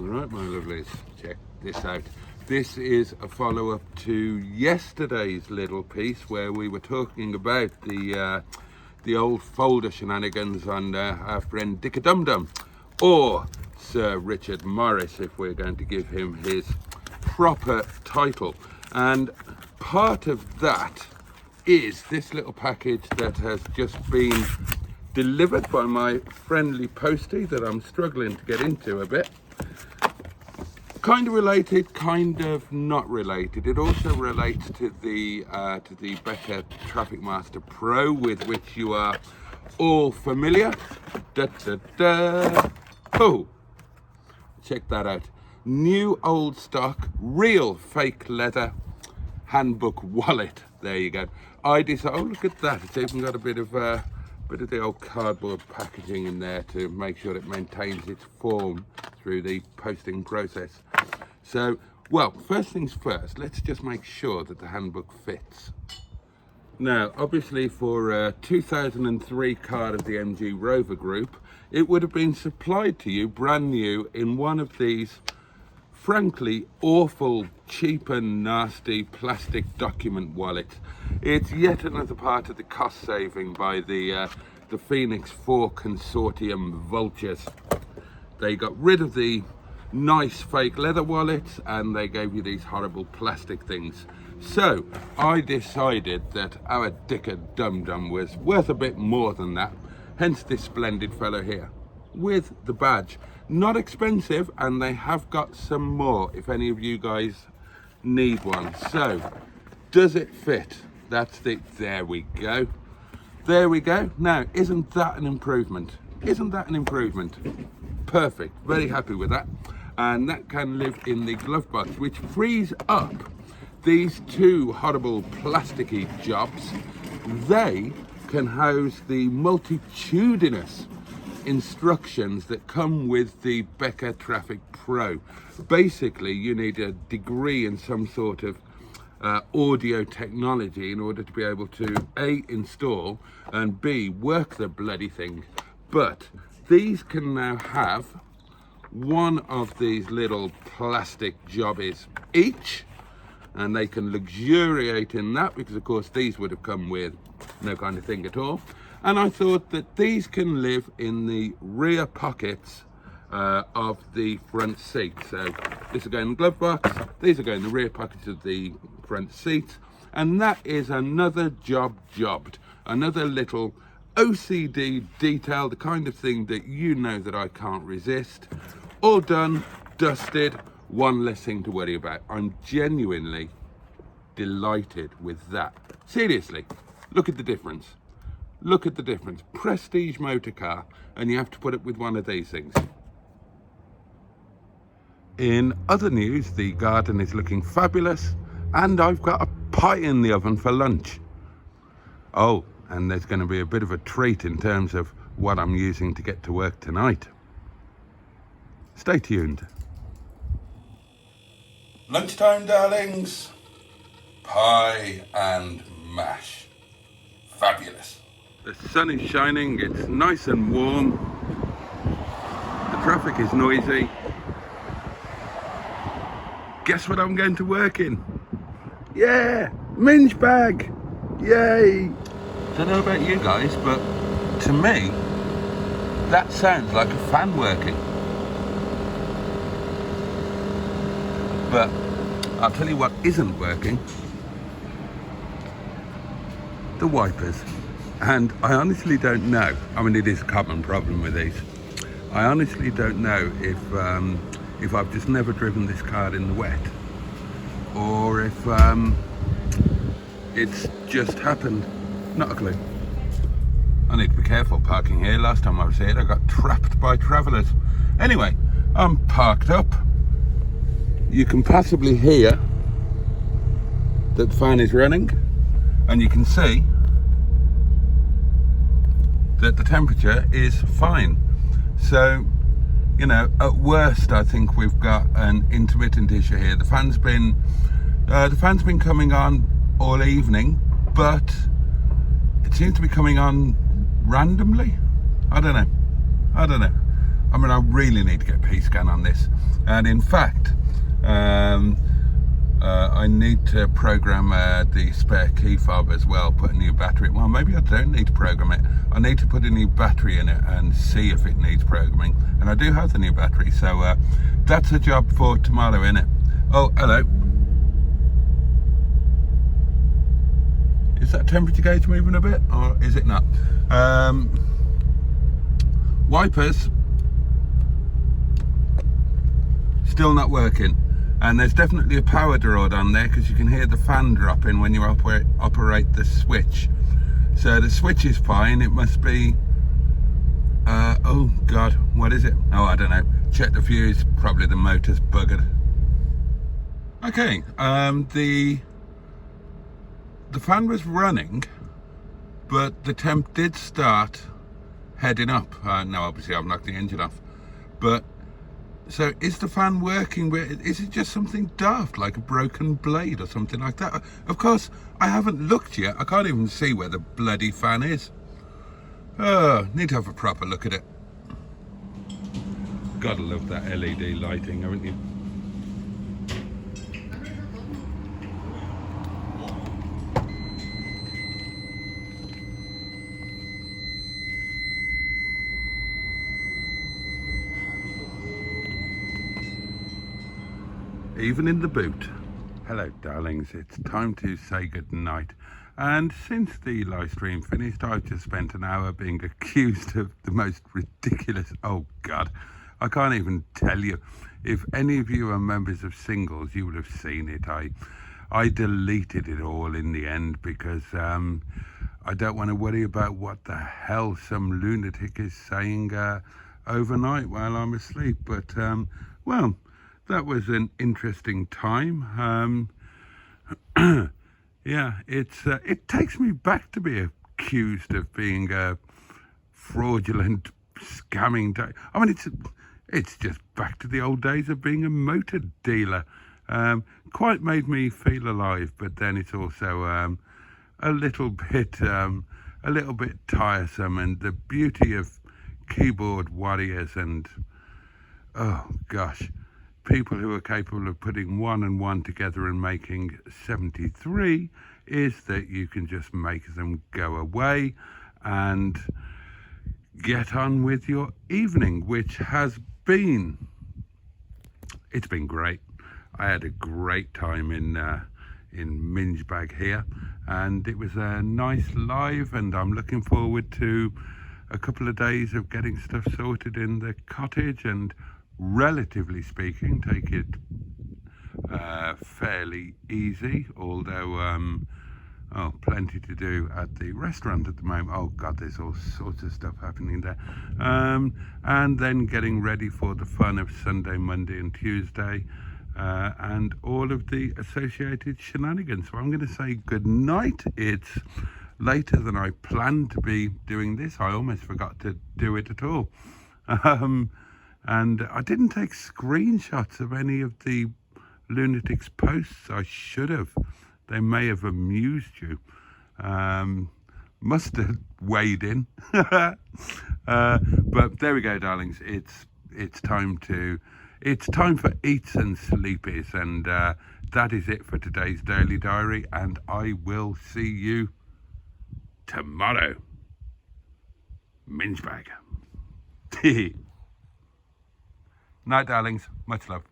Right, my lovelies, check this out. This is a follow-up to yesterday's little piece where we were talking about the old folder shenanigans on our friend Dick Dum Dum, or Sir Richard Morris, if we're going to give him his proper title. And part of that is this little package that has just been delivered by my friendly postie that I'm struggling to get into a bit. Kind of related, kind of not related. It also relates to the Becker Traffic Master Pro, with which you are all familiar. Da, da, da. Oh, check that out. New old stock, real fake leather handbook wallet. There you go. I decided, oh look at that, it's even got a bit of the old cardboard packaging in there to make sure it maintains its form through the posting process. So, well, first things first, let's just make sure that the handbook fits. Now, obviously for a 2003 car of the MG Rover group, it would have been supplied to you brand new in one of these frankly awful, cheap and nasty plastic document wallets. It's yet another part of the cost saving by the Phoenix 4 consortium vultures. They got rid of the nice fake leather wallets and they gave you these horrible plastic things. So I decided that our Dicker Dum Dum was worth a bit more than that, hence this splendid fellow here with the badge. Not expensive, and they have got some more if any of you guys need one. So does it fit? That's it. There we go. There we go. Now, isn't that an improvement? Isn't that an improvement? Perfect. Very happy with that. And that can live in the glove box, which frees up these two horrible plasticky jobs. They can house the multitudinous instructions that come with the Becker Traffic Pro. Basically, you need a degree in some sort of audio technology in order to be able to A, install, and B, work the bloody thing. But these can now have one of these little plastic jobbies each, and they can luxuriate in that, because of course these would have come with no kind of thing at all. And I thought that these can live in the rear pockets of the front seat. So this will go in the glove box, these will go in the rear pockets of the front seat, and that is another jobbed, another little OCD detail, the kind of thing that you know that I can't resist. All done, dusted, one less thing to worry about. I'm genuinely delighted with that. Seriously, look at the difference. Look at the difference. Prestige motor car, and you have to put it with one of these things. In other news, the garden is looking fabulous, and I've got a pie in the oven for lunch. Oh, and there's going to be a bit of a treat in terms of what I'm using to get to work tonight. Stay tuned. Lunchtime, darlings. Pie and mash. Fabulous. The sun is shining, it's nice and warm. The traffic is noisy. Guess what I'm going to work in? Yeah, minge bag. Yay. Don't know about you guys, but to me, that sounds like a fan working. But I'll tell you what isn't working. The wipers. And I honestly don't know. I mean, it is a common problem with these. I honestly don't know if I've just never driven this car in the wet, or if it's just happened. Not a clue. I need to be careful parking here. Last time I was here, I got trapped by travellers. Anyway, I'm parked up. You can possibly hear that the fan is running, and you can see that the temperature is fine. So, you know, at worst, I think we've got an intermittent issue here. The fan's been coming on all evening, but it seems to be coming on randomly. I don't know. I mean, I really need to get P-scan on this. And in fact, I need to program the spare key fob as well, put a new battery. Well, maybe I don't need to program it. I need to put a new battery in it and see if it needs programming. And I do have the new battery, so that's a job for tomorrow, innit? Oh, hello. Is that temperature gauge moving a bit, or is it not? Wipers still not working, and there's definitely a power dioode on there because you can hear the fan dropping when you operate the switch. So the switch is fine. It must be oh god, what is it? Oh, I don't know. Check the fuse. Probably the motor's buggered. Okay, the fan was running, but the temp did start heading up. No, obviously I've knocked the engine off. But so is the fan working? Is it just something daft, like a broken blade or something like that? Of course, I haven't looked yet. I can't even see where the bloody fan is. Oh, need to have a proper look at it. Gotta love that LED lighting, haven't you? Even in the boot. Hello darlings, it's time to say good night. And since the live stream finished, I've just spent an hour being accused of the most ridiculous, oh god, I can't even tell you. If any of you are members of Singles, you would have seen it. I deleted it all in the end because I don't want to worry about what the hell some lunatic is saying overnight while I'm asleep. But well, that was an interesting time. Yeah, it takes me back to be accused of being a fraudulent scamming. I mean, it's just back to the old days of being a motor dealer. Quite made me feel alive, but then it's also a little bit tiresome. And the beauty of keyboard warriors and oh gosh, people who are capable of putting 1 and 1 together and making 73 is that you can just make them go away and get on with your evening, which has been, it's been great. I had a great time in Mingebag here, and it was a nice live, and I'm looking forward to a couple of days of getting stuff sorted in the cottage and, relatively speaking, take it fairly easy, although oh, plenty to do at the restaurant at the moment. Oh god, there's all sorts of stuff happening there. And then getting ready for the fun of Sunday, Monday and Tuesday, and all of the associated shenanigans. So I'm going to say good night. It's later than I planned to be doing this. I almost forgot to do it at all. And I didn't take screenshots of any of the lunatics' posts. I should have. They may have amused you. Must have weighed in. But there we go, darlings. It's time for eats and sleepies, and that is it for today's Daily Diary. And I will see you tomorrow. Mingebag. Night, darlings. Much love.